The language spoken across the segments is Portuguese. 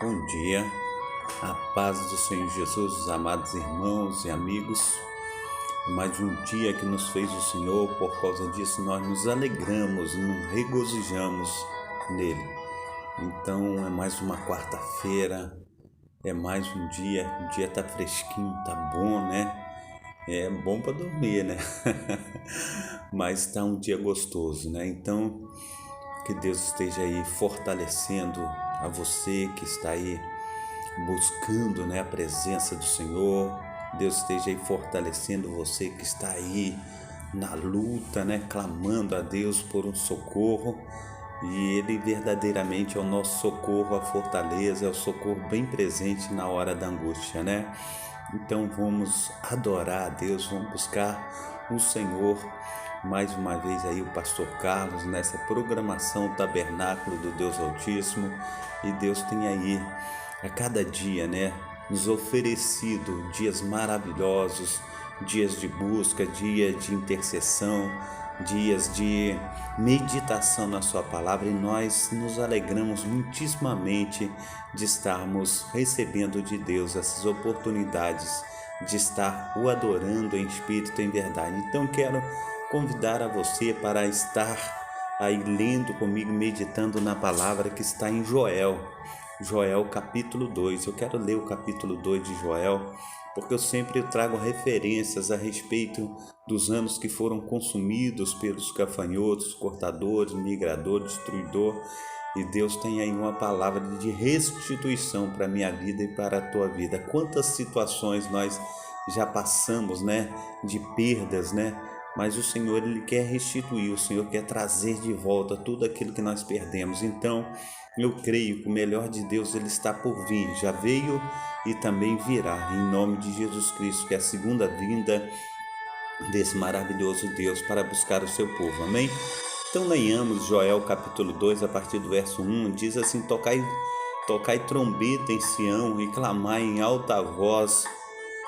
Bom dia, a paz do Senhor Jesus, os amados irmãos e amigos. Mais um dia que nos fez o Senhor, por causa disso nós nos alegramos, nos regozijamos nele. Então é mais uma quarta-feira, é mais um dia, o dia tá fresquinho, tá bom, né? É bom para dormir, né? Mas tá um dia gostoso, né? Então que Deus esteja aí fortalecendo a você que está aí buscando, né, a presença do Senhor. Deus esteja aí fortalecendo você que está aí na luta, né, clamando a Deus por um socorro. E Ele verdadeiramente é o nosso socorro, a fortaleza, é o socorro bem presente na hora da angústia, né? Então vamos adorar a Deus, vamos buscar o Senhor. Mais uma vez aí o pastor Carlos nessa programação Tabernáculo do Deus Altíssimo. E Deus tem aí a cada dia, né, nos oferecido dias maravilhosos, dias de busca, dia de intercessão, dias de meditação na sua palavra, e nós nos alegramos muitíssimamente de estarmos recebendo de Deus essas oportunidades de estar o adorando em espírito e em verdade. Então quero convidar a você para estar aí lendo comigo, meditando na palavra que está em Joel capítulo 2. Eu quero ler o capítulo 2 de Joel, porque eu sempre trago referências a respeito dos anos que foram consumidos pelos gafanhotos, cortadores, migrador, destruidor, e Deus tem aí uma palavra de restituição para a minha vida e para a tua vida. Quantas situações nós já passamos, né, de perdas, né? Mas o Senhor, Ele quer restituir, o Senhor quer trazer de volta tudo aquilo que nós perdemos. Então, eu creio que o melhor de Deus, Ele está por vir, já veio e também virá, em nome de Jesus Cristo, que é a segunda vinda desse maravilhoso Deus para buscar o seu povo, amém? Então leiamos Joel capítulo 2, a partir do verso 1, diz assim: tocai trombeta em Sião e clamai em alta voz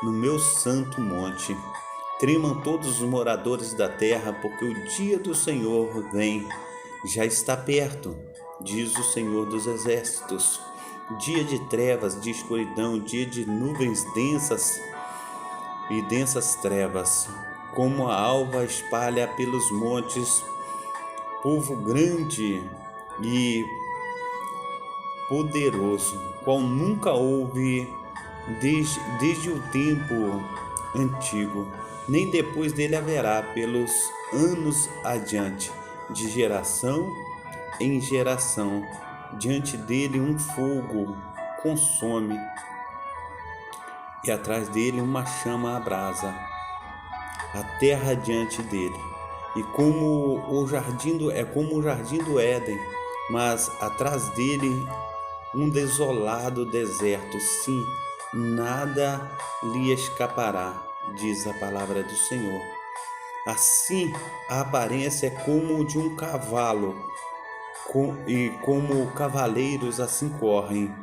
no meu santo monte. Tremam todos os moradores da terra, porque o dia do Senhor vem, já está perto, diz o Senhor dos exércitos. Dia de trevas, de escuridão, dia de nuvens densas e densas trevas, como a alva espalha pelos montes, povo grande e poderoso, qual nunca houve desde o tempo antigo, nem depois dele haverá pelos anos adiante, de geração em geração. Diante dele um fogo consome, e atrás dele uma chama abrasa a terra diante dele. E como o jardim do Éden, mas atrás dele um desolado deserto. Sim, nada lhe escapará, diz a palavra do Senhor. Assim, a aparência é como de um cavalo, e como cavaleiros assim correm,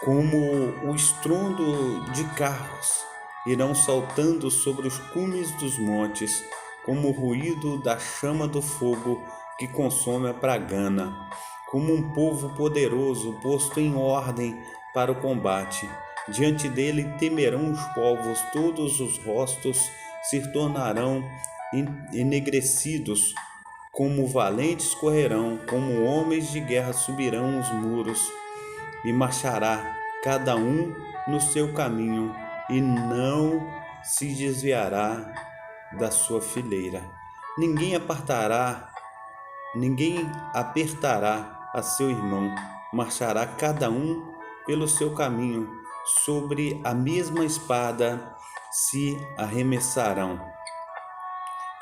como o estrondo de carros irão saltando sobre os cumes dos montes, como o ruído da chama do fogo que consome a pragana, como um povo poderoso posto em ordem para o combate. Diante dele temerão os povos, todos os rostos se tornarão enegrecidos, como valentes correrão, como homens de guerra subirão os muros, e marchará cada um no seu caminho, e não se desviará da sua fileira. Ninguém apertará a seu irmão, marchará cada um pelo seu caminho, sobre a mesma espada se arremessarão,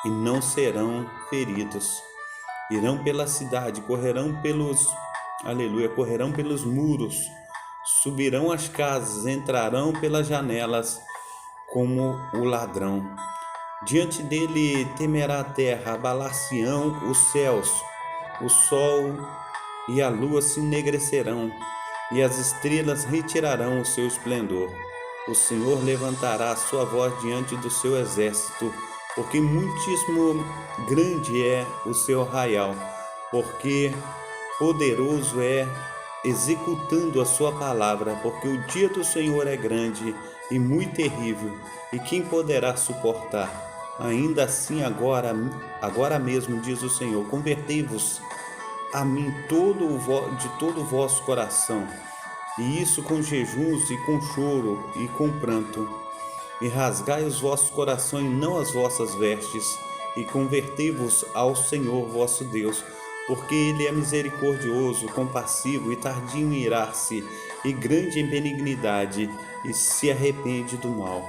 e não serão feridos. Irão pela cidade, correrão pelos muros, subirão as casas, entrarão pelas janelas como o ladrão. Diante dele temerá a terra, abalar-se-ão os céus, o sol e a lua se ennegrecerão, e as estrelas retirarão o seu esplendor. O Senhor levantará a sua voz diante do seu exército, porque muitíssimo grande é o seu arraial, porque poderoso é executando a sua palavra, porque o dia do Senhor é grande e muito terrível, e quem poderá suportar? Ainda assim, agora mesmo, diz o Senhor, convertei-vos a mim de todo o vosso coração, e isso com jejuns e com choro e com pranto, e rasgai os vossos corações, não as vossas vestes, e convertei-vos ao Senhor vosso Deus, porque Ele é misericordioso, compassivo e tardio em irar-se, e grande em benignidade, e se arrepende do mal.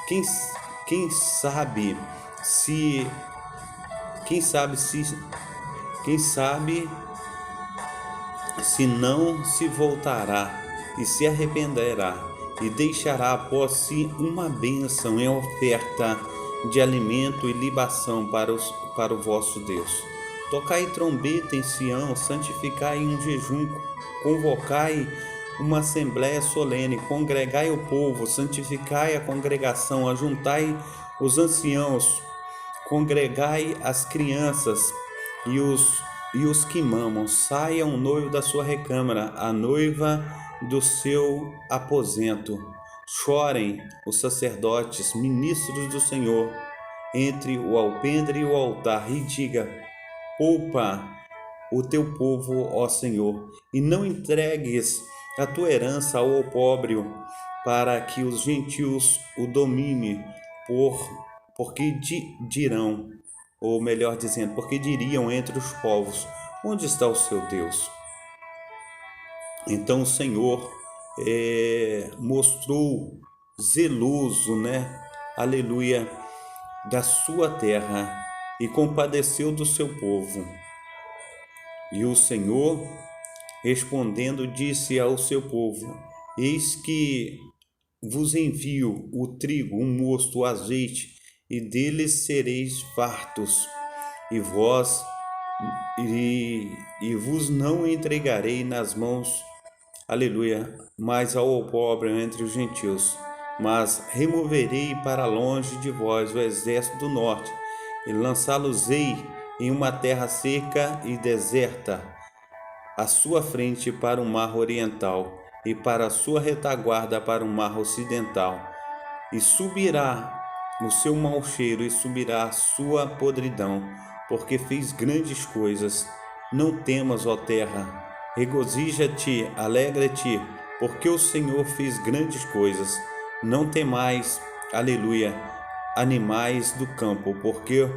Quem sabe se quem sabe se quem sabe se não se voltará e se arrependerá e deixará após si uma bênção em oferta de alimento e libação para o vosso Deus. Tocai trombeta em Sião, santificai um jejum, convocai uma assembléia solene, congregai o povo, santificai a congregação, ajuntai os anciãos, congregai as crianças e os que mamam. Saia o noivo da sua recâmara, a noiva do seu aposento. Chorem os sacerdotes, ministros do Senhor, entre o alpendre e o altar, e diga: poupa o teu povo, ó Senhor, e não entregues a tua herança ao opróbrio, para que os gentios o domine, porque dirão, ou melhor dizendo, porque diriam entre os povos: onde está o seu Deus? Então o Senhor mostrou zeloso, aleluia, da sua terra, e compadeceu do seu povo. E o Senhor, respondendo, disse ao seu povo: eis que vos envio o trigo, o mosto, o azeite, e deles sereis fartos, e vos não entregarei nas mãos, aleluia, mas ao opróbrio entre os gentios, mas removerei para longe de vós o exército do norte, e lançá-los-ei em uma terra seca e deserta, à sua frente para o mar oriental, e para a sua retaguarda para o mar ocidental, e subirá o seu mau cheiro, e subirá a sua podridão, porque fez grandes coisas. Não temas, ó terra, regozija-te, alegra-te, porque o Senhor fez grandes coisas. Não temais, aleluia, animais do campo, porque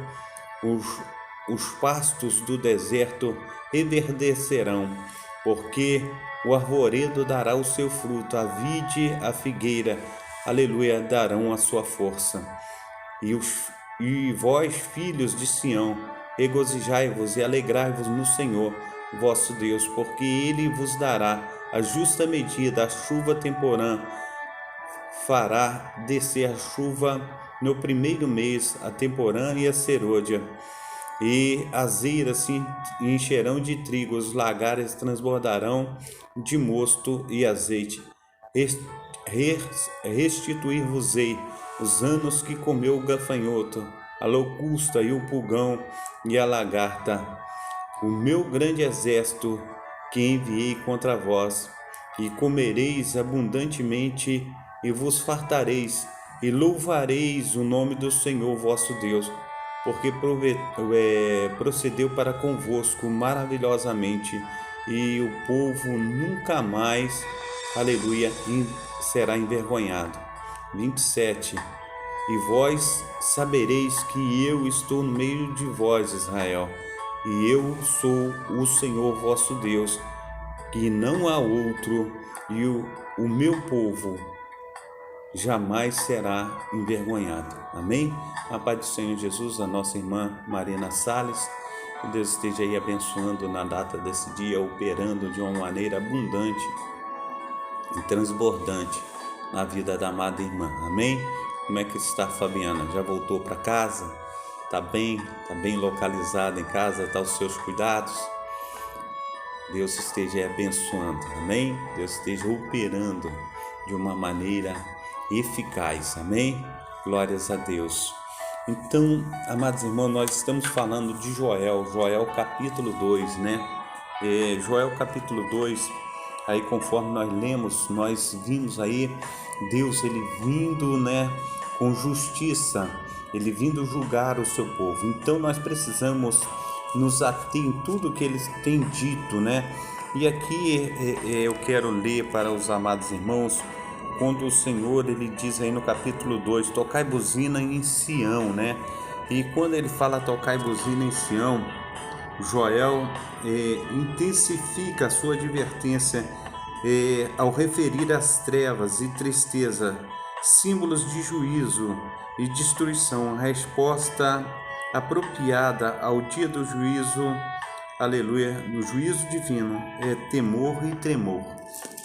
os pastos do deserto reverdecerão, porque o arvoredo dará o seu fruto, a vide, a figueira, aleluia, darão a sua força. E vós, filhos de Sião, regozijai-vos e alegrai-vos no Senhor, vosso Deus, porque Ele vos dará a justa medida, a chuva temporã, fará descer a chuva no primeiro mês, a temporã e a serôdia, e as eiras se encherão de trigo, os lagares transbordarão de mosto e azeite. Restituir-vos-ei os anos que comeu o gafanhoto, a locusta e o pulgão e a lagarta, o meu grande exército que enviei contra vós, e comereis abundantemente e vos fartareis, e louvareis o nome do Senhor vosso Deus, porque procedeu para convosco maravilhosamente, e o povo nunca mais, aleluia, será envergonhado. 27. E vós sabereis que eu estou no meio de vós, Israel, e eu sou o Senhor vosso Deus, que não há outro, e o meu povo jamais será envergonhado. Amém? A paz do Senhor Jesus, a nossa irmã Marina Salles, que Deus esteja aí abençoando na data desse dia, operando de uma maneira abundante e transbordante na vida da amada irmã. Amém? Como é que está a Fabiana? Já voltou para casa? Está bem? Está bem localizada em casa? Está aos seus cuidados? Deus esteja abençoando, amém? Deus esteja operando de uma maneira eficaz, amém? Glórias a Deus. Então, amados irmãos, nós estamos falando de Joel capítulo 2, Joel capítulo 2, aí conforme nós lemos, nós vimos aí Deus ele vindo, né, com justiça, ele vindo julgar o seu povo. Então nós precisamos nos ater em tudo que ele tem dito, né? E aqui eu quero ler para os amados irmãos, quando o Senhor ele diz aí no capítulo 2, tocai buzina em Sião, né? E quando ele fala tocai buzina em Sião, Joel intensifica a sua advertência ao referir as trevas e tristeza, símbolos de juízo e destruição, a resposta apropriada ao dia do juízo, aleluia, do juízo divino, é temor e tremor.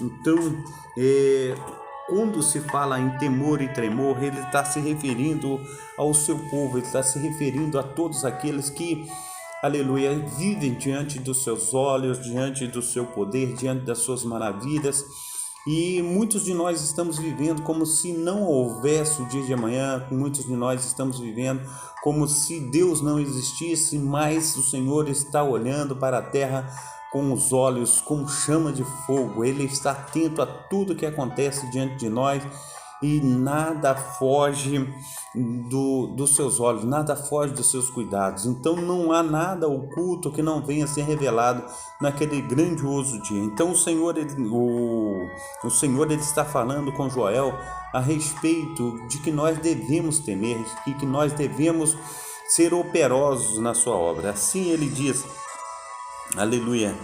Então, quando se fala em temor e tremor, ele está se referindo ao seu povo, ele está se referindo a todos aqueles que, aleluia, vivem diante dos seus olhos, diante do seu poder, diante das suas maravilhas. E muitos de nós estamos vivendo como se não houvesse o dia de amanhã, muitos de nós estamos vivendo como se Deus não existisse, mas o Senhor está olhando para a terra com os olhos, com chama de fogo. Ele está atento a tudo que acontece diante de nós e nada foge dos seus olhos, nada foge dos seus cuidados. Então não há nada oculto que não venha a ser revelado naquele grandioso dia. Então o Senhor ele está falando com Joel a respeito de que nós devemos temer e que nós devemos ser operosos na sua obra. Assim ele diz, aleluia,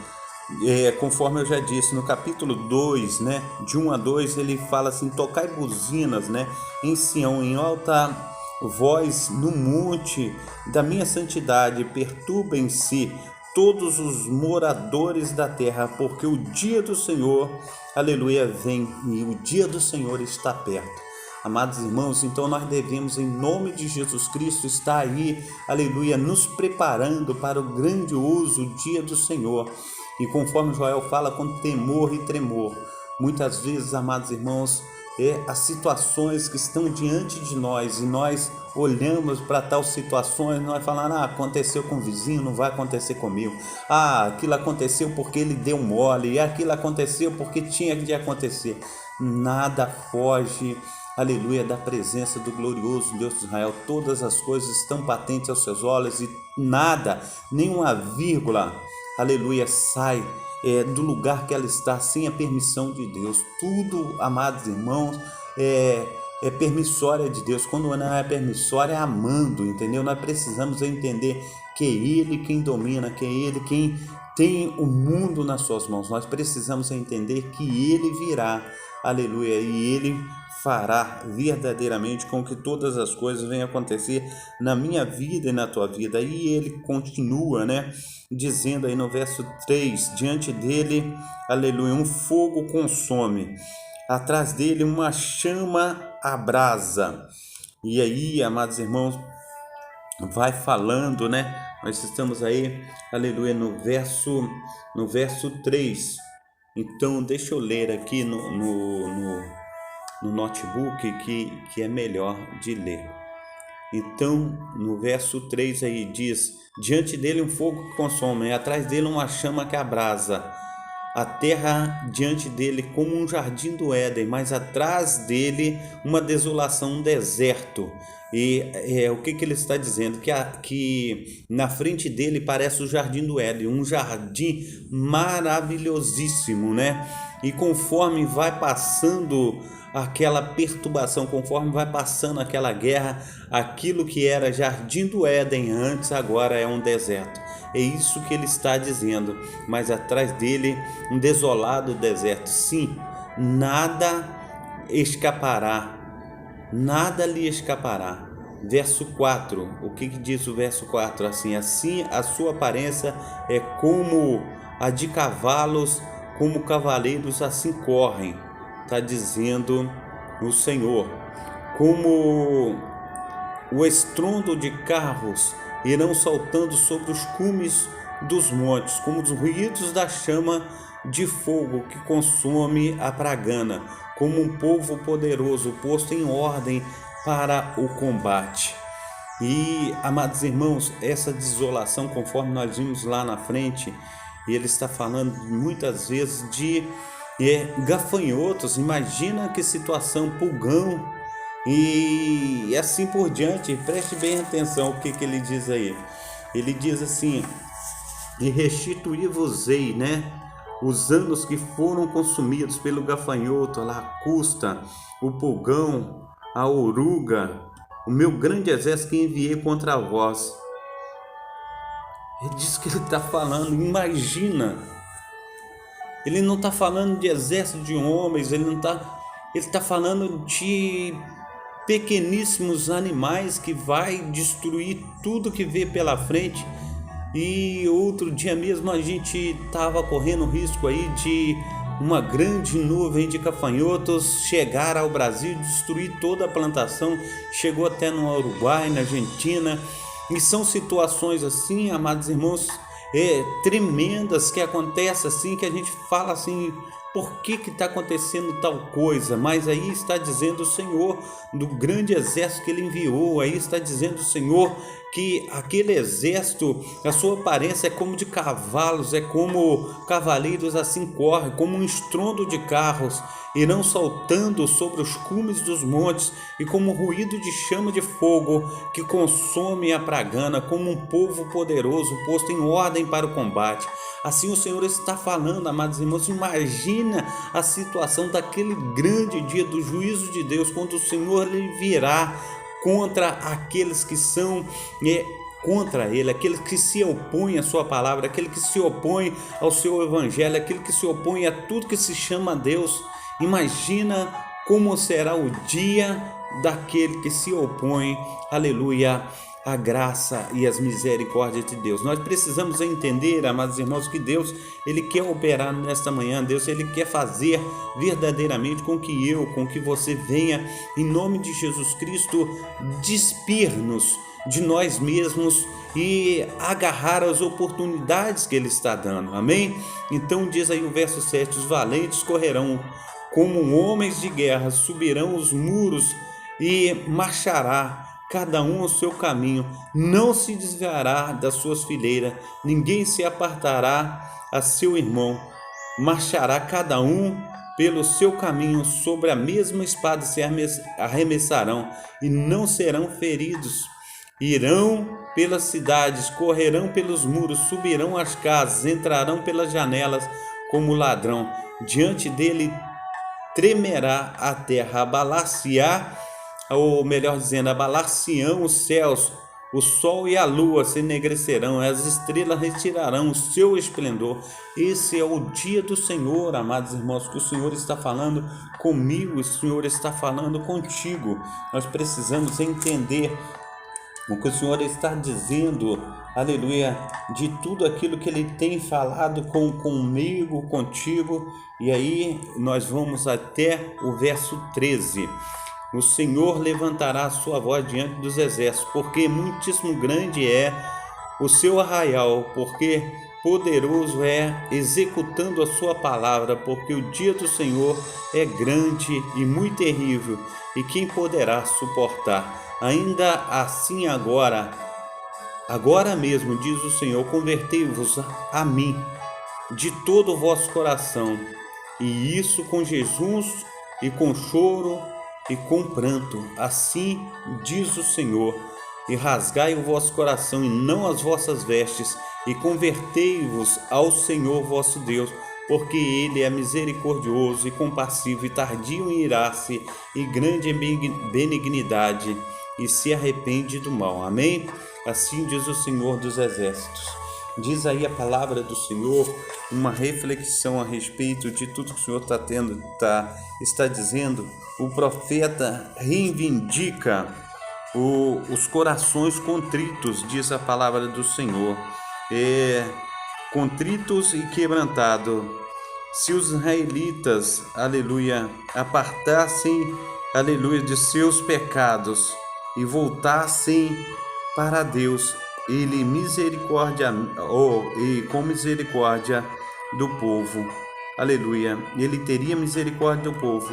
conforme eu já disse, no capítulo 2, né, de 1 a 2, ele fala assim, tocai buzinas, né, em Sião, em alta voz no monte da minha santidade, perturbem-se todos os moradores da terra, porque o dia do Senhor, aleluia, vem e o dia do Senhor está perto. Amados irmãos, então nós devemos, em nome de Jesus Cristo, estar aí, aleluia, nos preparando para o grandioso dia do Senhor. E conforme Joel fala, com temor e tremor. Muitas vezes, amados irmãos, as situações que estão diante de nós e nós olhamos para tal situações, nós falamos, aconteceu com o vizinho, não vai acontecer comigo. Aquilo aconteceu porque ele deu mole, e aquilo aconteceu porque tinha de acontecer. Nada foge, aleluia, da presença do glorioso Deus de Israel. Todas as coisas estão patentes aos seus olhos e nada, nenhuma vírgula, aleluia, sai do lugar que ela está sem a permissão de Deus. Tudo, amados irmãos, é permissória de Deus. Quando não é permissória, é amando, entendeu? Nós precisamos entender que é Ele quem domina, que é Ele quem tem o mundo nas suas mãos. Nós precisamos entender que Ele virá, aleluia, e Ele fará verdadeiramente com que todas as coisas venham acontecer na minha vida e na tua vida. E ele continua, né, dizendo aí no verso 3, diante dele, aleluia, um fogo consome, atrás dele uma chama abrasa. E aí, amados irmãos, vai falando, né, nós estamos aí, aleluia, no verso 3. Então deixa eu ler aqui no notebook que é melhor de ler. Então, no verso 3 aí diz, diante dele um fogo que consome, e atrás dele uma chama que abrasa, a terra diante dele como um jardim do Éden, mas atrás dele uma desolação, um deserto. E o que ele está dizendo? Que na frente dele parece o jardim do Éden, um jardim maravilhosíssimo, né? E conforme vai passando aquela perturbação, conforme vai passando aquela guerra, aquilo que era jardim do Éden antes, agora é um deserto. É isso que ele está dizendo, mas atrás dele um desolado deserto. Sim, nada escapará, nada lhe escapará. Verso 4, o que diz o verso 4? Assim a sua aparência é como a de cavalos, como cavaleiros assim correm, está dizendo o Senhor, como o estrondo de carros irão saltando sobre os cumes dos montes, como os ruídos da chama de fogo que consome a pragana, como um povo poderoso posto em ordem para o combate. E, amados irmãos, essa desolação, conforme nós vimos lá na frente, ele está falando muitas vezes de gafanhotos, imagina que situação, pulgão e assim por diante. Preste bem atenção o que ele diz aí. Ele diz assim: e restituir-vos-ei, os anos que foram consumidos pelo gafanhoto, a lacusta, o pulgão, a oruga, o meu grande exército que enviei contra vós. Ele diz que ele está falando, imagina. Ele não está falando de exército de homens, ele está falando de pequeníssimos animais que vai destruir tudo que vê pela frente. E outro dia mesmo a gente estava correndo risco aí de uma grande nuvem de gafanhotos chegar ao Brasil, destruir toda a plantação, chegou até no Uruguai, na Argentina, e são situações assim, amados irmãos, tremendas que acontecem assim, que a gente fala assim, por que está acontecendo tal coisa? Mas aí está dizendo o Senhor do grande exército que ele enviou, aí está dizendo o Senhor que aquele exército, a sua aparência é como de cavalos, é como cavaleiros assim correm, como um estrondo de carros, irão saltando sobre os cumes dos montes, e como ruído de chama de fogo que consome a pragana, como um povo poderoso posto em ordem para o combate. Assim o Senhor está falando, amados irmãos, imagina a situação daquele grande dia do juízo de Deus, quando o Senhor lhe virá contra aqueles que são contra ele, aqueles que se opõem à sua palavra, aquele que se opõe ao seu evangelho, aquele que se opõe a tudo que se chama Deus. Imagina como será o dia daquele que se opõe, aleluia, a graça e as misericórdias de Deus. Nós precisamos entender, amados irmãos, que Deus, ele quer operar nesta manhã. Deus, ele quer fazer verdadeiramente com que você venha, em nome de Jesus Cristo, despir-nos de nós mesmos e agarrar as oportunidades que ele está dando, amém? Então diz aí o verso 7, os valentes correrão como homens de guerra, subirão os muros e marchará cada um ao seu caminho, não se desviará das suas fileiras, ninguém se apartará a seu irmão, marchará cada um pelo seu caminho, sobre a mesma espada se arremessarão e não serão feridos, irão pelas cidades, correrão pelos muros, subirão às casas, entrarão pelas janelas como ladrão, diante dele tremerá a terra, abalar-se-á, ou melhor dizendo, abalar-se-ão os céus, o sol e a lua se enegrecerão, as estrelas retirarão o seu esplendor. Esse é o dia do Senhor, amados irmãos, que o Senhor está falando comigo, o Senhor está falando contigo. Nós precisamos entender o que o Senhor está dizendo, aleluia, de tudo aquilo que Ele tem falado comigo, contigo. E aí nós vamos até o verso 13. O Senhor levantará a sua voz diante dos exércitos, porque muitíssimo grande é o seu arraial, porque poderoso é executando a sua palavra, porque o dia do Senhor é grande e muito terrível, e quem poderá suportar? Ainda assim agora mesmo, diz o Senhor, convertei-vos a mim de todo o vosso coração, e isso com jejuns e com choro e com pranto, assim diz o Senhor, e rasgai o vosso coração e não as vossas vestes, e convertei-vos ao Senhor vosso Deus, porque Ele é misericordioso e compassivo e tardio em irar-se e grande em benignidade, e se arrepende do mal. Amém? Assim diz o Senhor dos Exércitos. Diz aí a palavra do Senhor, uma reflexão a respeito de tudo que o Senhor está dizendo. O profeta reivindica os corações contritos, diz a palavra do Senhor, contritos e quebrantados. Se os israelitas, aleluia, apartassem, aleluia, de seus pecados e voltassem para Deus, Ele e com misericórdia do povo, aleluia, Ele teria misericórdia do povo,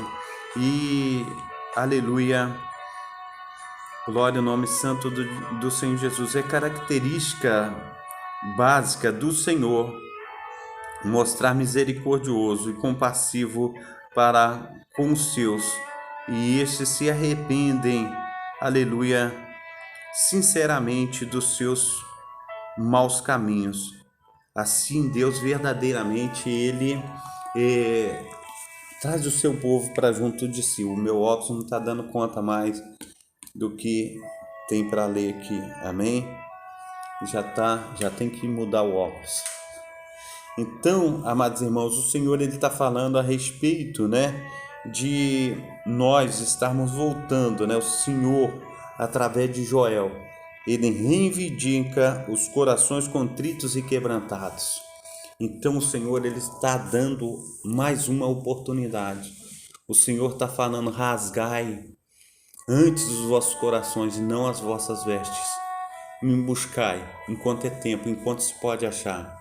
e aleluia, glória ao nome santo do Senhor Jesus. É característica básica do Senhor mostrar misericordioso e compassivo para com os seus, e estes se arrependem, aleluia, sinceramente dos seus maus caminhos. Assim, Deus verdadeiramente, Ele traz o seu povo para junto de si. O meu óculos não está dando conta mais do que tem para ler aqui, amém? Já tem que mudar o óculos. Então, amados irmãos, o Senhor ele está falando a respeito, de nós estarmos voltando, O Senhor, através de Joel, ele reivindica os corações contritos e quebrantados. Então, o Senhor ele está dando mais uma oportunidade. O Senhor está falando: rasgai antes os vossos corações e não as vossas vestes. Me buscai enquanto é tempo, enquanto se pode achar.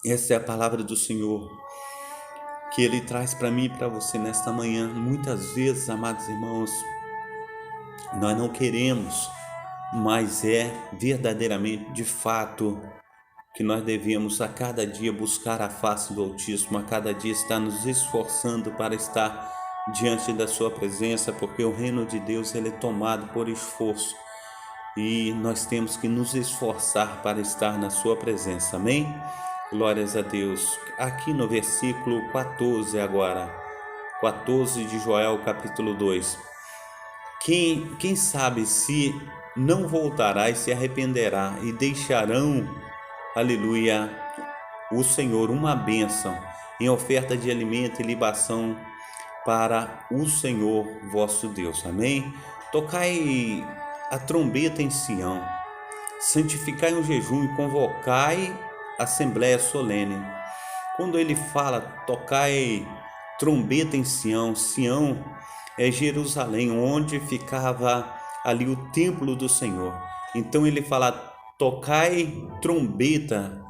Essa é a palavra do Senhor que Ele traz para mim e para você nesta manhã. Muitas vezes, amados irmãos, nós não queremos, mas é verdadeiramente, de fato, que nós devemos a cada dia buscar a face do Altíssimo, a cada dia estar nos esforçando para estar diante da sua presença, porque o reino de Deus ele é tomado por esforço e nós temos que nos esforçar para estar na sua presença, amém? Glórias a Deus. Aqui no versículo 14 agora, 14 de Joel, capítulo 2. Quem sabe se não voltará e se arrependerá e deixarão, aleluia, o Senhor uma bênção em oferta de alimento e libação para o Senhor vosso Deus, amém? Tocai a trombeta em Sião, santificai um jejum e convocai assembleia solene. Quando ele fala tocai trombeta em Sião, Sião é Jerusalém, onde ficava ali o templo do Senhor. Então ele fala tocai trombeta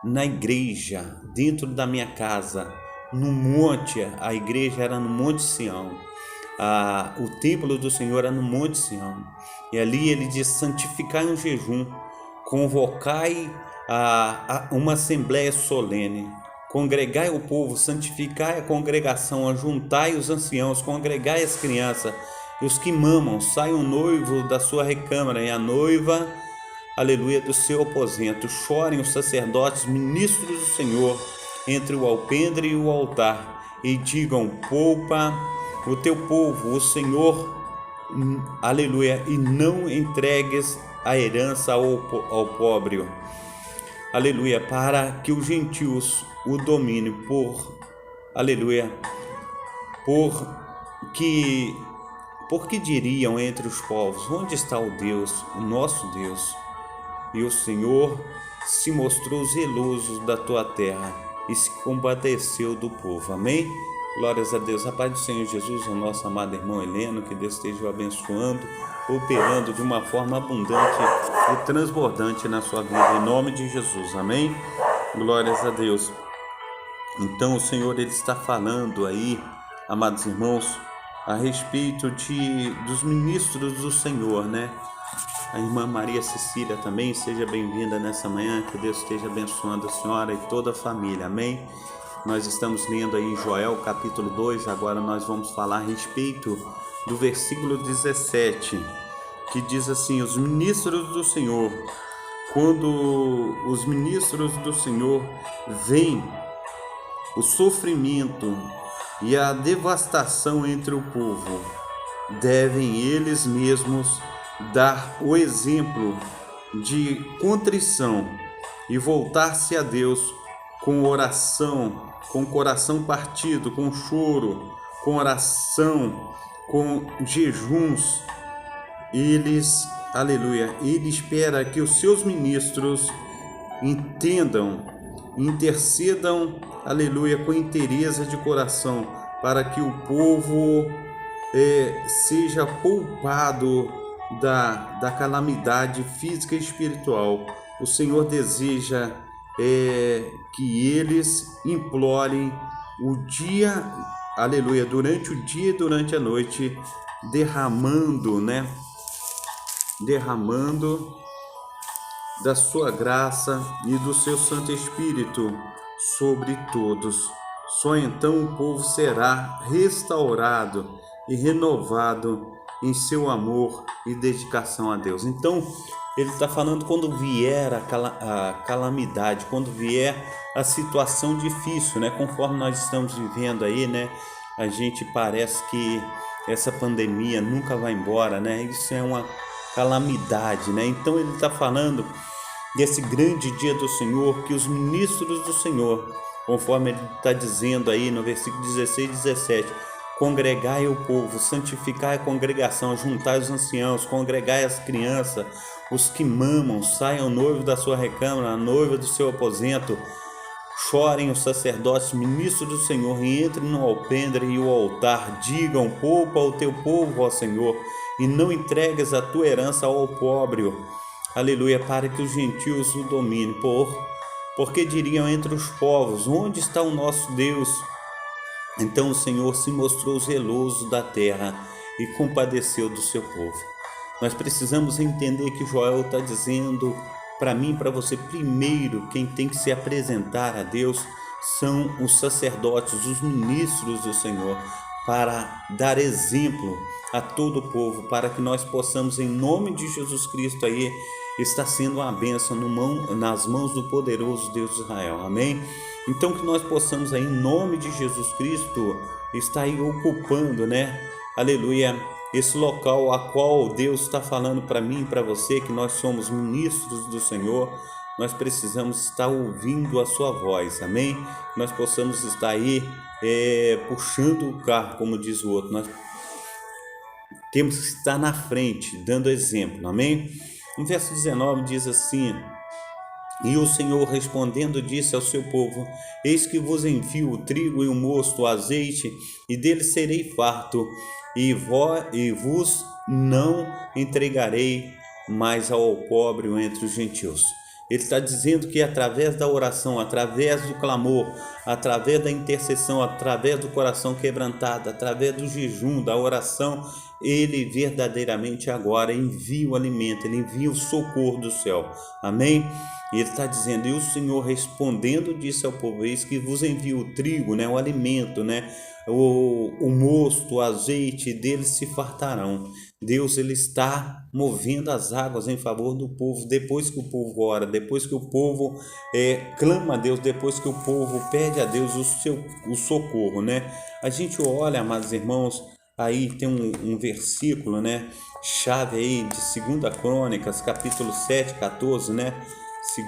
na igreja, dentro da minha casa, no monte. A igreja era no Monte Sião, o templo do Senhor era no Monte Sião, e ali ele diz: santificai um jejum, convocai uma assembleia solene, congregai o povo, santificai a congregação, ajuntai os anciãos, congregai as crianças e os que mamam, sai o noivo da sua recâmara e a noiva, aleluia, do seu aposento, chorem os sacerdotes, ministros do Senhor, entre o alpendre e o altar, e digam: poupa o teu povo, o Senhor, aleluia, e não entregues a herança ao pobre, aleluia, para que os gentios o dominem aleluia, porque diriam entre os povos: onde está o Deus, o nosso Deus? E o Senhor se mostrou zeloso da tua terra e se compadeceu do povo, amém? Glórias a Deus. A paz do Senhor Jesus, o nosso amado irmão Heleno, que Deus esteja o abençoando, operando de uma forma abundante e transbordante na sua vida, em nome de Jesus, amém? Glórias a Deus. Então o Senhor ele está falando aí, amados irmãos, a respeito dos ministros do Senhor, A irmã Maria Cecília também, seja bem-vinda nessa manhã, que Deus esteja abençoando a senhora e toda a família, amém? Nós estamos lendo aí Joel capítulo 2, agora nós vamos falar a respeito do versículo 17, que diz assim: os ministros do Senhor, quando os ministros do Senhor veem o sofrimento e a devastação entre o povo, devem eles mesmos dar o exemplo de contrição e voltar-se a Deus com oração, com coração partido, com choro, com oração, com jejuns. Eles, aleluia, ele espera que os seus ministros entendam, intercedam, aleluia, com inteireza de coração, para que o povo seja poupado da calamidade física e espiritual. O Senhor deseja que eles implorem o dia, aleluia, durante o dia e durante a noite, derramando da sua graça e do seu Santo Espírito, sobre todos. Só então o povo será restaurado e renovado em seu amor e dedicação a Deus. Então, ele está falando quando vier a calamidade, quando vier a situação difícil, né? Conforme nós estamos vivendo aí, né? A gente parece que essa pandemia nunca vai embora, né? Isso é uma calamidade, né? Então ele está falando desse grande dia do Senhor, que os ministros do Senhor, conforme ele está dizendo aí no versículo 16 e 17, congregai o povo, santificai a congregação, juntai os anciãos, congregai as crianças, os que mamam, saiam noivo da sua recâmara, a noiva do seu aposento, chorem os sacerdotes, ministros do Senhor, e entrem no alpendre e o altar, digam, poupa o teu povo, ó Senhor, e não entregues a tua herança ao pobre, aleluia, para que os gentios o dominem, porque diriam entre os povos, onde está o nosso Deus? Então o Senhor se mostrou zeloso da terra e compadeceu do seu povo. Nós precisamos entender que Joel está dizendo para mim e para você, primeiro, quem tem que se apresentar a Deus são os sacerdotes, os ministros do Senhor, para dar exemplo a todo o povo, para que nós possamos, em nome de Jesus Cristo, aí estar sendo uma bênção nas mãos do poderoso Deus de Israel, amém? Então que nós possamos aí, em nome de Jesus Cristo, estar aí ocupando, né, aleluia, esse local a qual Deus está falando para mim e para você, que nós somos ministros do Senhor. Nós precisamos estar ouvindo a sua voz, amém? Nós possamos estar aí puxando o carro, como diz o outro. Nós temos que estar na frente, dando exemplo, amém? No verso 19 diz assim: e o Senhor respondendo disse ao seu povo, eis que vos envio o trigo e o mosto, o azeite, e dele serei farto, e vos não entregarei mais ao pobre entre os gentios. Ele está dizendo que através da oração, através do clamor, através da intercessão, através do coração quebrantado, através do jejum, da oração, ele verdadeiramente agora envia o alimento, ele envia o socorro do céu, amém? E ele está dizendo, e o Senhor respondendo disse ao povo, eis que vos envio o trigo, né, o alimento, né, o mosto, o azeite, deles se fartarão. Deus, ele está movendo as águas em favor do povo, depois que o povo ora, depois que o povo clama a Deus, depois que o povo pede a Deus o socorro, né? A gente olha, amados irmãos, aí tem um versículo, né, chave aí de 2 Crônicas, capítulo 7, 14, né?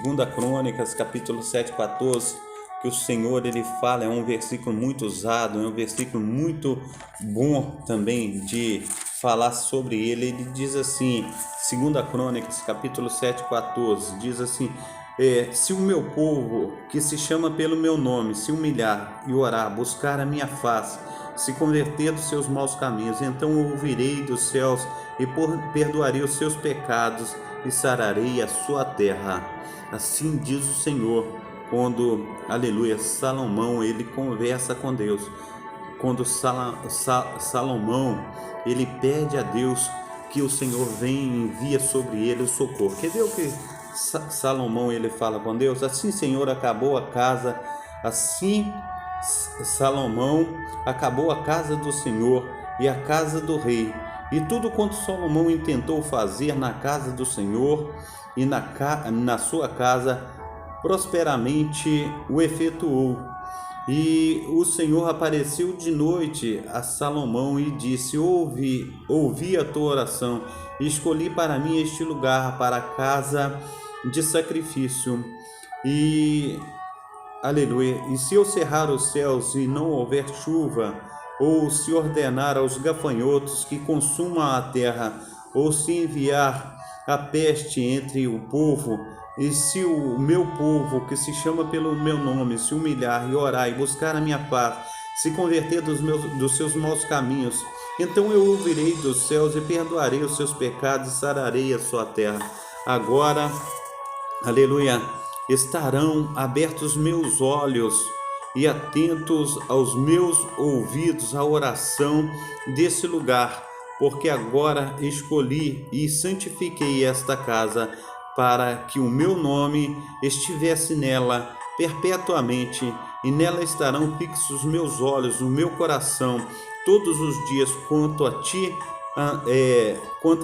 2 Crônicas, capítulo 7, 14, que o Senhor, ele fala, é um versículo muito usado, é um versículo muito bom também de falar sobre ele. Ele diz assim, 2 Crônicas, capítulo 7, 14, diz assim, se o meu povo, que se chama pelo meu nome, se humilhar e orar, buscar a minha face, se converter dos seus maus caminhos, então eu ouvirei dos céus e perdoarei os seus pecados e sararei a sua terra. Assim diz o Senhor, quando, aleluia, Salomão, ele conversa com Deus, quando Salomão, ele pede a Deus que o Senhor venha e envia sobre ele o socorro. Quer ver o que Salomão, ele fala com Deus? Assim, Senhor, acabou a casa, assim Salomão acabou a casa do Senhor e a casa do rei, e tudo quanto Salomão intentou fazer na casa do Senhor e na sua casa, prosperamente o efetuou. E o Senhor apareceu de noite a Salomão e disse, ouvi a tua oração, e escolhi para mim este lugar, para a casa de sacrifício, e aleluia, e se eu cerrar os céus e não houver chuva, ou se ordenar aos gafanhotos que consumam a terra, ou se enviar a peste entre o povo, e se o meu povo, que se chama pelo meu nome, se humilhar e orar e buscar a minha paz, se converter dos seus maus caminhos, então eu ouvirei dos céus e perdoarei os seus pecados e sararei a sua terra. Agora, aleluia, estarão abertos meus olhos e atentos aos meus ouvidos à oração desse lugar, porque agora escolhi e santifiquei esta casa, para que o meu nome estivesse nela, perpetuamente, e nela estarão fixos meus olhos, o meu coração, todos os dias, quanto a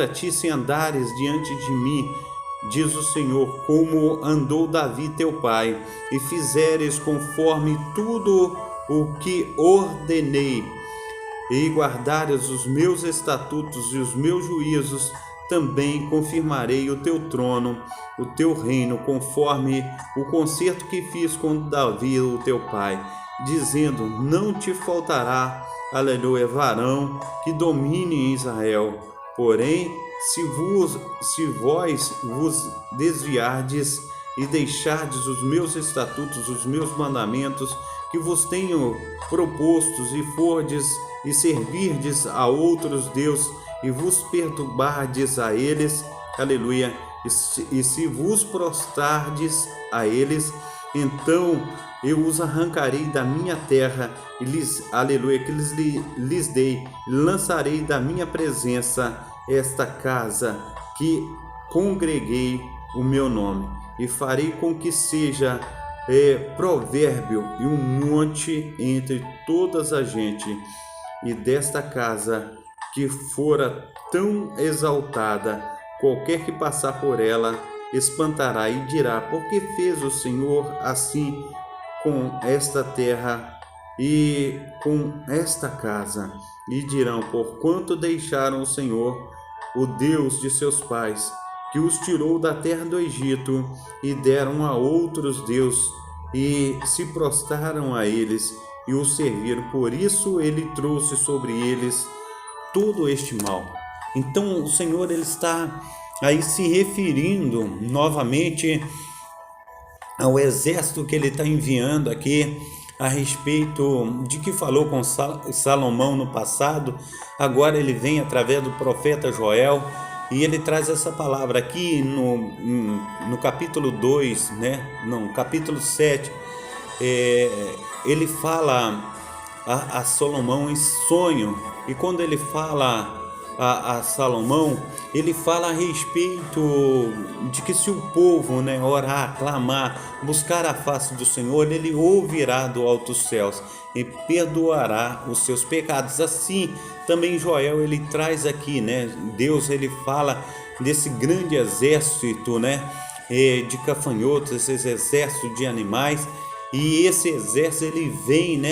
ti, se andares diante de mim, diz o Senhor, como andou Davi teu pai, e fizeres conforme tudo o que ordenei, e guardares os meus estatutos e os meus juízos, também confirmarei o teu trono, o teu reino, conforme o concerto que fiz com Davi, o teu pai, dizendo, não te faltará, aleluia, varão que domine em Israel. Porém, se vós vos desviardes e deixardes os meus estatutos, os meus mandamentos, que vos tenho propostos, e fordes e servirdes a outros deuses, e vos perturbardes a eles, aleluia, e se vos prostrardes a eles, então eu os arrancarei da minha terra, e aleluia, que lhes dei, e lançarei da minha presença esta casa que congreguei o meu nome, e farei com que seja provérbio e um monte entre todas a gente, e desta casa que fora tão exaltada, qualquer que passar por ela espantará e dirá, por que fez o Senhor assim com esta terra e com esta casa? E dirão, porquanto deixaram o Senhor, o Deus de seus pais, que os tirou da terra do Egito, e deram a outros deuses, e se prostraram a eles, e os serviram. Por isso ele trouxe sobre eles todo este mal. Então o Senhor, ele está aí se referindo novamente ao exército que ele está enviando aqui, a respeito de que falou com Salomão no passado. Agora ele vem através do profeta Joel, e ele traz essa palavra aqui no capítulo 2, capítulo 7, ele fala a Salomão em sonho, e quando ele fala a Salomão, ele fala a respeito de que se o povo orar, clamar, buscar a face do Senhor, ele ouvirá do alto dos céus e perdoará os seus pecados. Assim também Joel, ele traz aqui, Deus, ele fala desse grande exército, de gafanhotos, esse exército de animais, e esse exército ele vem,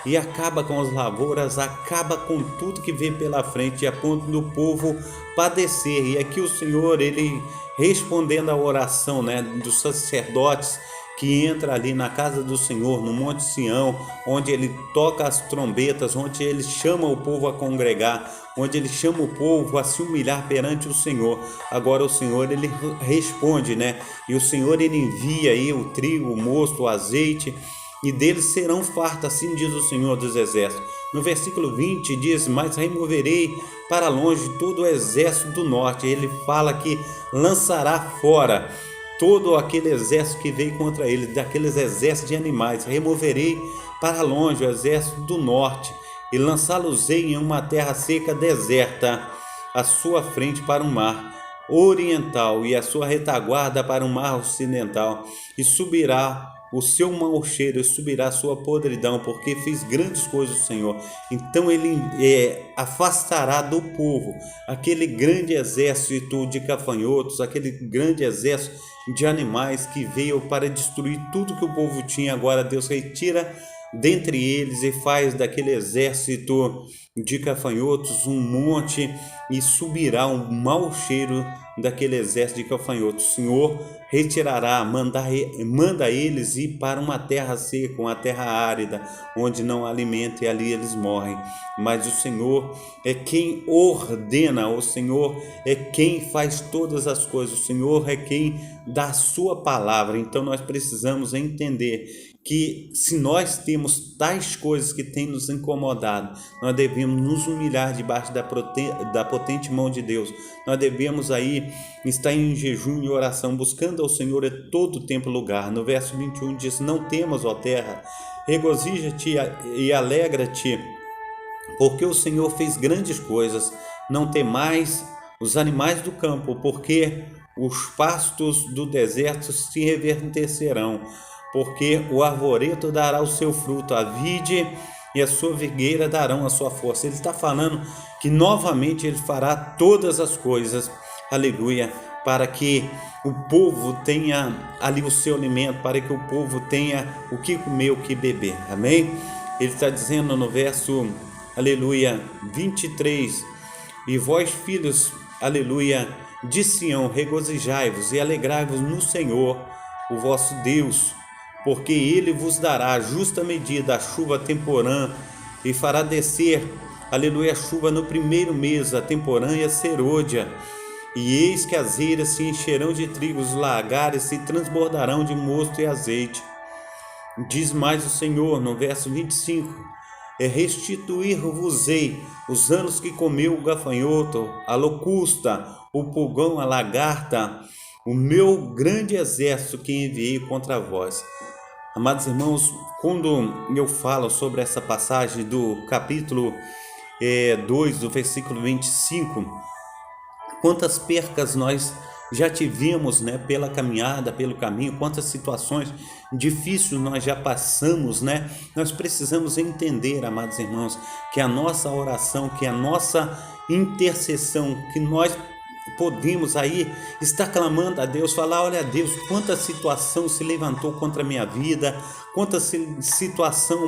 e acaba com as lavouras, acaba com tudo que vem pela frente, a ponto do povo padecer. E aqui o Senhor, ele respondendo à oração, dos sacerdotes, que entra ali na casa do Senhor, no Monte Sião, onde ele toca as trombetas, onde ele chama o povo a congregar, onde ele chama o povo a se humilhar perante o Senhor. Agora o Senhor, ele responde, e o Senhor, ele envia aí o trigo, o mosto, o azeite, e deles serão fartos, assim diz o Senhor dos Exércitos. No versículo 20 diz, mas removerei para longe todo o exército do norte. Ele fala que lançará fora todo aquele exército que veio contra ele, daqueles exércitos de animais. Removerei para longe o exército do norte, e lançá-los-ei em uma terra seca, deserta, a sua frente para o mar oriental, e a sua retaguarda para o mar ocidental, e subirá o seu mau cheiro, e subirá a sua podridão, porque fez grandes coisas o Senhor. Então ele afastará do povo aquele grande exército de gafanhotos, aquele grande exército de animais que veio para destruir tudo que o povo tinha. Agora Deus retira dentre eles e faz daquele exército de gafanhotos um monte, e subirá um mau cheiro daquele exército de gafanhotos. O Senhor retirará, manda eles ir para uma terra seca, uma terra árida, onde não há alimento, e ali eles morrem. Mas o Senhor é quem ordena, o Senhor é quem faz todas as coisas, o Senhor é quem dá a sua palavra. Então nós precisamos entender que se nós temos tais coisas que têm nos incomodado, nós devemos nos humilhar debaixo da potente mão de Deus. Nós devemos aí estar em jejum e oração, buscando ao Senhor em todo tempo e lugar. No verso 21 diz, não temas, ó terra, regozija-te e alegra-te, porque o Senhor fez grandes coisas. Não temais os animais do campo, porque os pastos do deserto se reverdecerão. porque o arvoredo dará o seu fruto, a vide e a sua figueira darão a sua força. Ele está falando que novamente ele fará todas as coisas, aleluia, para que o povo tenha ali o seu alimento, para que o povo tenha o que comer, o que beber, amém? Ele está dizendo no verso, aleluia, 23, e vós filhos, aleluia, de Sião, regozijai-vos e alegrai-vos no Senhor, o vosso Deus, porque ele vos dará a justa medida, a chuva temporã, e fará descer, aleluia, a chuva no primeiro mês, a temporã e a serôdia. E eis que as eiras se encherão de trigo, os lagares se transbordarão de mosto e azeite. Diz mais o Senhor no verso 25, restituir-vos-ei os anos que comeu o gafanhoto, a locusta, o pulgão, a lagarta, o meu grande exército que enviei contra vós. Amados irmãos, quando eu falo sobre essa passagem do capítulo 2, do versículo 25, quantas percas nós já tivemos, né, pela caminhada, pelo caminho, quantas situações difíceis nós já passamos, né? Nós precisamos entender, amados irmãos, que a nossa oração, que a nossa intercessão, que nós podemos aí estar clamando a Deus, falar, olha Deus, quanta situação se levantou contra a minha vida, quanta situação,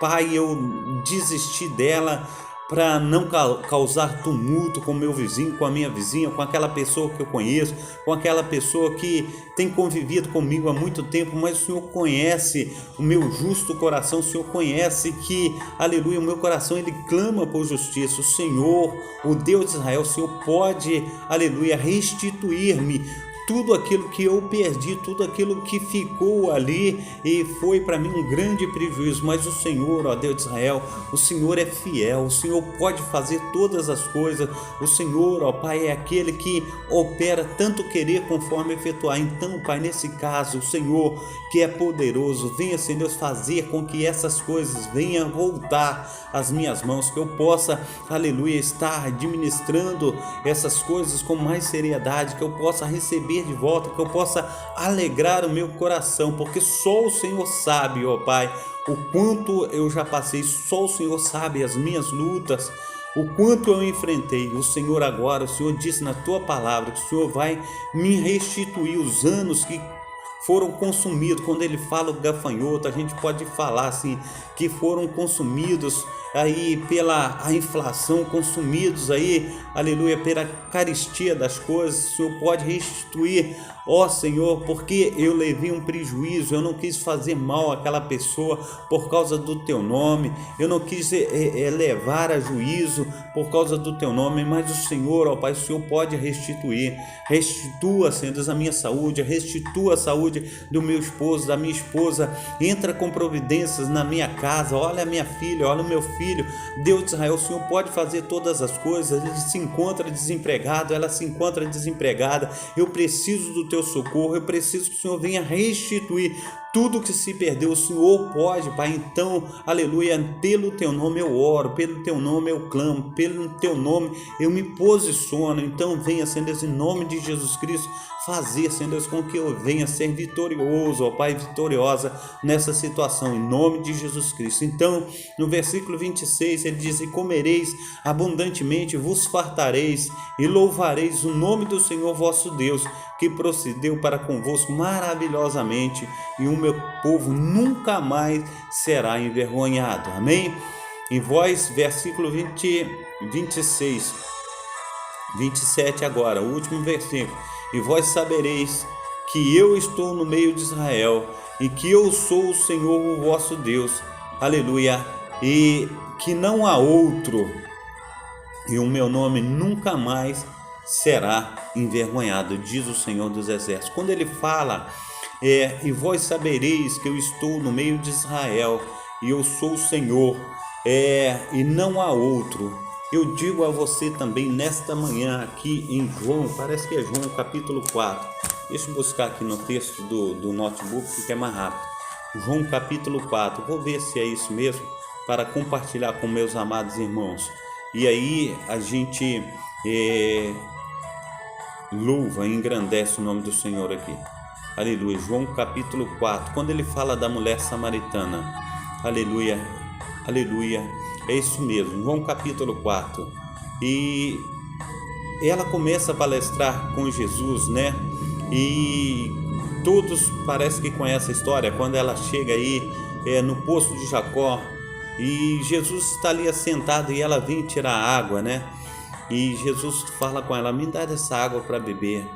Pai, eu desisti dela para não causar tumulto com o meu vizinho, com a minha vizinha, com aquela pessoa que eu conheço, com aquela pessoa que tem convivido comigo há muito tempo, mas o Senhor conhece o meu justo coração, o Senhor conhece que, aleluia, o meu coração ele clama por justiça. O Senhor, o Deus de Israel, o Senhor pode, aleluia, restituir-me tudo aquilo que eu perdi, tudo aquilo que ficou ali e foi para mim um grande prejuízo, mas o Senhor, ó Deus de Israel, o Senhor é fiel, o Senhor pode fazer todas as coisas, o Senhor, ó Pai, é aquele que opera tanto querer conforme efetuar. Então, Pai, nesse caso, o Senhor que é poderoso, venha, Senhor Deus, fazer com que essas coisas venham voltar às minhas mãos, que eu possa, aleluia, estar administrando essas coisas com mais seriedade, que eu possa receber de volta, que eu possa alegrar o meu coração, porque só o Senhor sabe, ó Pai, o quanto eu já passei, só o Senhor sabe as minhas lutas, o quanto eu enfrentei. O Senhor agora, o Senhor disse na tua palavra que o Senhor vai me restituir os anos que foram consumidos. Quando ele fala o gafanhoto, a gente pode falar assim, que foram consumidos aí pela a inflação, consumidos aí, aleluia, pela carestia das coisas. O Senhor pode restituir, ó Senhor, porque eu levei um prejuízo, eu não quis fazer mal àquela pessoa por causa do teu nome, eu não quis levar a juízo por causa do teu nome, mas o Senhor, ó Pai, o Senhor pode restituir. Restitua, Senhor Deus, a minha saúde, restitua a saúde do meu esposo, da minha esposa, entra com providências na minha casa, olha a minha filha, olha o meu filho. Deus de Israel, o Senhor pode fazer todas as coisas. Ele se encontra desempregado, ela se encontra desempregada, eu preciso do teu socorro, eu preciso que o Senhor venha restituir tudo que se perdeu. O Senhor pode, Pai. Então, aleluia, pelo teu nome eu oro, pelo teu nome eu clamo, pelo teu nome eu me posiciono. Então venha, Senhor Deus, em nome de Jesus Cristo, fazer, Senhor Deus, com que eu venha ser vitorioso, ó Pai, vitoriosa nessa situação, em nome de Jesus Cristo. Então, no versículo 26, ele diz, e comereis abundantemente, vos fartareis e louvareis o nome do Senhor vosso Deus, que procedeu para convosco maravilhosamente, e o meu povo nunca mais será envergonhado. Amém? Em vós, versículo 26, 27 agora, o último versículo. E vós sabereis que eu estou no meio de Israel, e que eu sou o Senhor o vosso Deus, aleluia, e que não há outro, e o meu nome nunca mais será envergonhado, diz o Senhor dos Exércitos. Quando ele fala, e vós sabereis que eu estou no meio de Israel, e eu sou o Senhor, e não há outro. Eu digo a você também nesta manhã aqui em João, parece que é João capítulo 4, deixa eu buscar aqui no texto do notebook que é mais rápido. João capítulo 4, vou ver se é isso mesmo, para compartilhar com meus amados irmãos. E aí a gente louva e engrandece o nome do Senhor aqui. Aleluia. João capítulo 4, quando ele fala da mulher samaritana. Aleluia, aleluia. É isso mesmo, João capítulo 4. E ela começa a palestrar com Jesus, né? E todos parece que conhecem a história, quando ela chega aí no poço de Jacó, e Jesus está ali assentado e ela vem tirar água, né? E Jesus fala com ela: me dá essa água para beber.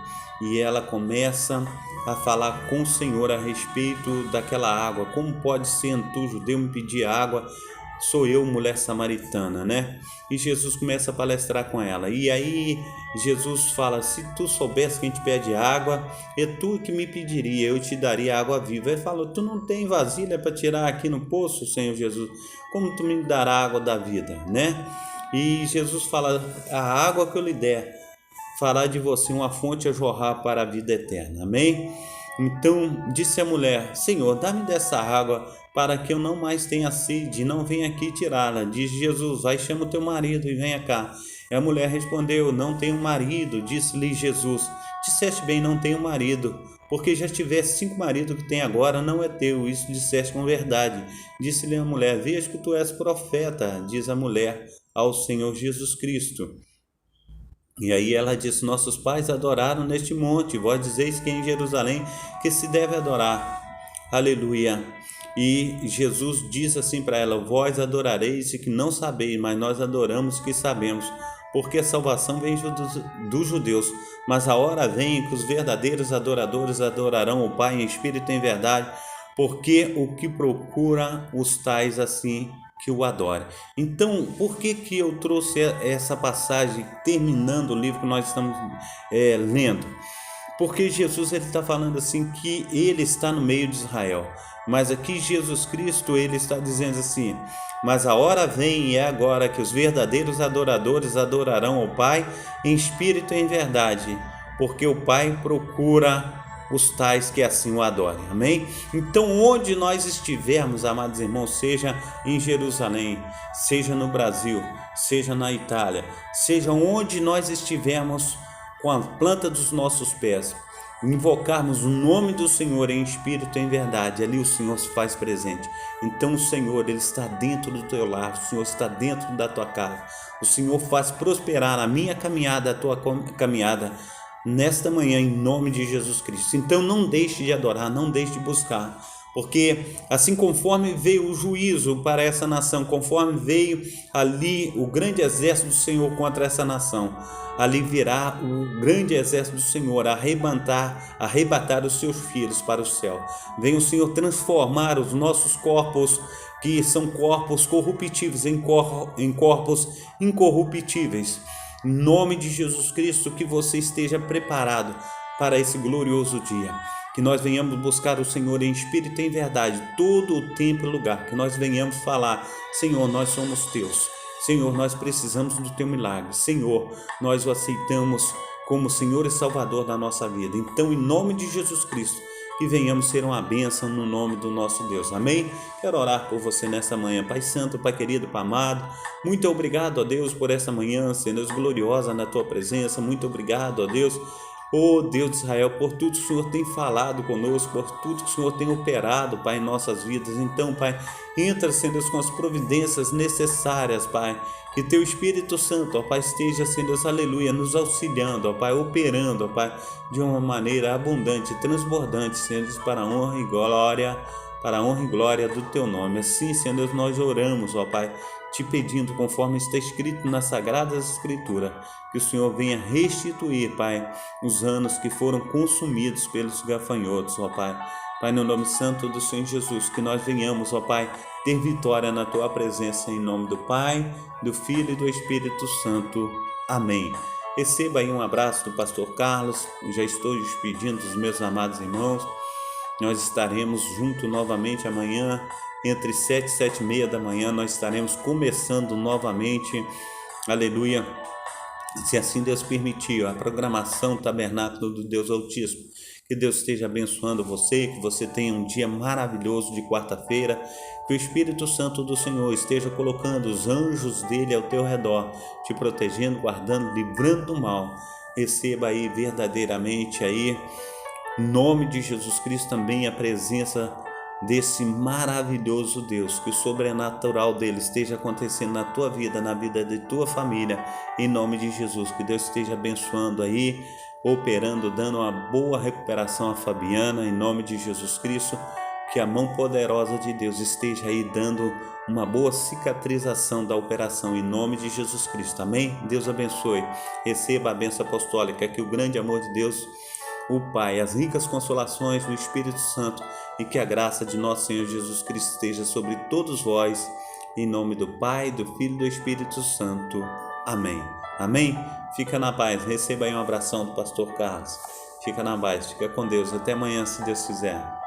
E ela começa a falar com o Senhor a respeito daquela água. Como pode ser tu, judeu, me pedir água? Sou eu, mulher samaritana, né? E Jesus começa a palestrar com ela. E aí Jesus fala: se tu soubesse quem te pede água, é tu que me pediria, eu te daria água viva. Ele falou: tu não tem vasilha para tirar aqui no poço, Senhor Jesus, como tu me dará água da vida, né? E Jesus fala: a água que eu lhe der fará de você uma fonte a jorrar para a vida eterna, amém? Então disse a mulher: Senhor, dá-me dessa água para que eu não mais tenha sede, não venha aqui tirá-la. Diz Jesus: vai, chama o teu marido e venha cá. E a mulher respondeu: não tenho marido. Disse-lhe Jesus: disseste bem, não tenho marido, porque já tivesse 5 maridos, que tem agora não é teu. Isso disseste com verdade. Disse-lhe a mulher: vejo que tu és profeta. Diz a mulher ao Senhor Jesus Cristo. E aí ela disse: nossos pais adoraram neste monte, vós dizeis que é em Jerusalém que se deve adorar. Aleluia. E Jesus diz assim para ela: vós adorareis que não sabeis, mas nós adoramos que sabemos, porque a salvação vem dos judeus. Mas a hora vem que os verdadeiros adoradores adorarão o Pai em espírito e em verdade, porque o que procura os tais assim que o adore. Então, por que eu trouxe essa passagem terminando o livro que nós estamos lendo? Porque Jesus está falando assim que ele está no meio de Israel, mas aqui Jesus Cristo ele está dizendo assim: mas a hora vem e é agora que os verdadeiros adoradores adorarão ao Pai em espírito e em verdade, porque o Pai procura os tais que assim o adorem, amém? Então, onde nós estivermos, amados irmãos, seja em Jerusalém, seja no Brasil, seja na Itália, seja onde nós estivermos, com a planta dos nossos pés, invocarmos o nome do Senhor em espírito e em verdade, ali o Senhor se faz presente. Então o Senhor, ele está dentro do teu lar, o Senhor está dentro da tua casa, o Senhor faz prosperar a minha caminhada, a tua caminhada, nesta manhã, em nome de Jesus Cristo. Então não deixe de adorar, não deixe de buscar, porque assim conforme veio o juízo para essa nação, conforme veio ali o grande exército do Senhor contra essa nação, ali virá o grande exército do Senhor arrebatar os seus filhos para o céu. Vem o Senhor transformar os nossos corpos, que são corpos corruptíveis, em corpos incorruptíveis. Em nome de Jesus Cristo, que você esteja preparado para esse glorioso dia. Que nós venhamos buscar o Senhor em espírito e em verdade, todo o tempo e lugar. Que nós venhamos falar: Senhor, nós somos teus. Senhor, nós precisamos do teu milagre. Senhor, nós o aceitamos como Senhor e Salvador da nossa vida. Então, em nome de Jesus Cristo, que venhamos ser uma bênção no nome do nosso Deus. Amém? Quero orar por você nessa manhã. Pai Santo, Pai querido, Pai amado, muito obrigado, ó Deus, por essa manhã, Senhor, gloriosa na tua presença. Muito obrigado, ó Deus, oh Deus de Israel, por tudo que o Senhor tem falado conosco, por tudo que o Senhor tem operado, Pai, em nossas vidas. Então, Pai, entra, Senhor, com as providências necessárias, Pai, que teu Espírito Santo, ó Pai, esteja, Senhor, aleluia, nos auxiliando, ó Pai, operando, ó Pai, de uma maneira abundante, transbordante, Senhor, para a honra e glória do teu nome. Assim, Senhor, nós oramos, ó Pai, te pedindo, conforme está escrito nas Sagradas Escrituras, que o Senhor venha restituir, Pai, os anos que foram consumidos pelos gafanhotos, ó Pai. Pai, no nome santo do Senhor Jesus, que nós venhamos, ó Pai, ter vitória na tua presença, em nome do Pai, do Filho e do Espírito Santo. Amém. Receba aí um abraço do pastor Carlos. Já estou despedindo dos meus amados irmãos. Nós estaremos juntos novamente amanhã, entre 7 e 7:30 da manhã, nós estaremos começando novamente, aleluia, se assim Deus permitir, a programação Tabernáculo do Deus Altíssimo. Que Deus esteja abençoando você, que você tenha um dia maravilhoso de quarta-feira, que o Espírito Santo do Senhor esteja colocando os anjos dele ao teu redor, te protegendo, guardando, livrando do mal. Receba aí verdadeiramente aí Em nome de Jesus Cristo também a presença desse maravilhoso Deus, que o sobrenatural dele esteja acontecendo na tua vida, na vida de tua família, em nome de Jesus, que Deus esteja abençoando aí, operando, dando uma boa recuperação a Fabiana, em nome de Jesus Cristo, que a mão poderosa de Deus esteja aí dando uma boa cicatrização da operação, em nome de Jesus Cristo, amém? Deus abençoe, receba a bênção apostólica, que o grande amor de Deus, o Pai, as ricas consolações do Espírito Santo e que a graça de nosso Senhor Jesus Cristo esteja sobre todos vós, em nome do Pai, do Filho e do Espírito Santo. Amém. Amém? Fica na paz. Receba aí um abração do pastor Carlos. Fica na paz. Fica com Deus. Até amanhã, se Deus quiser.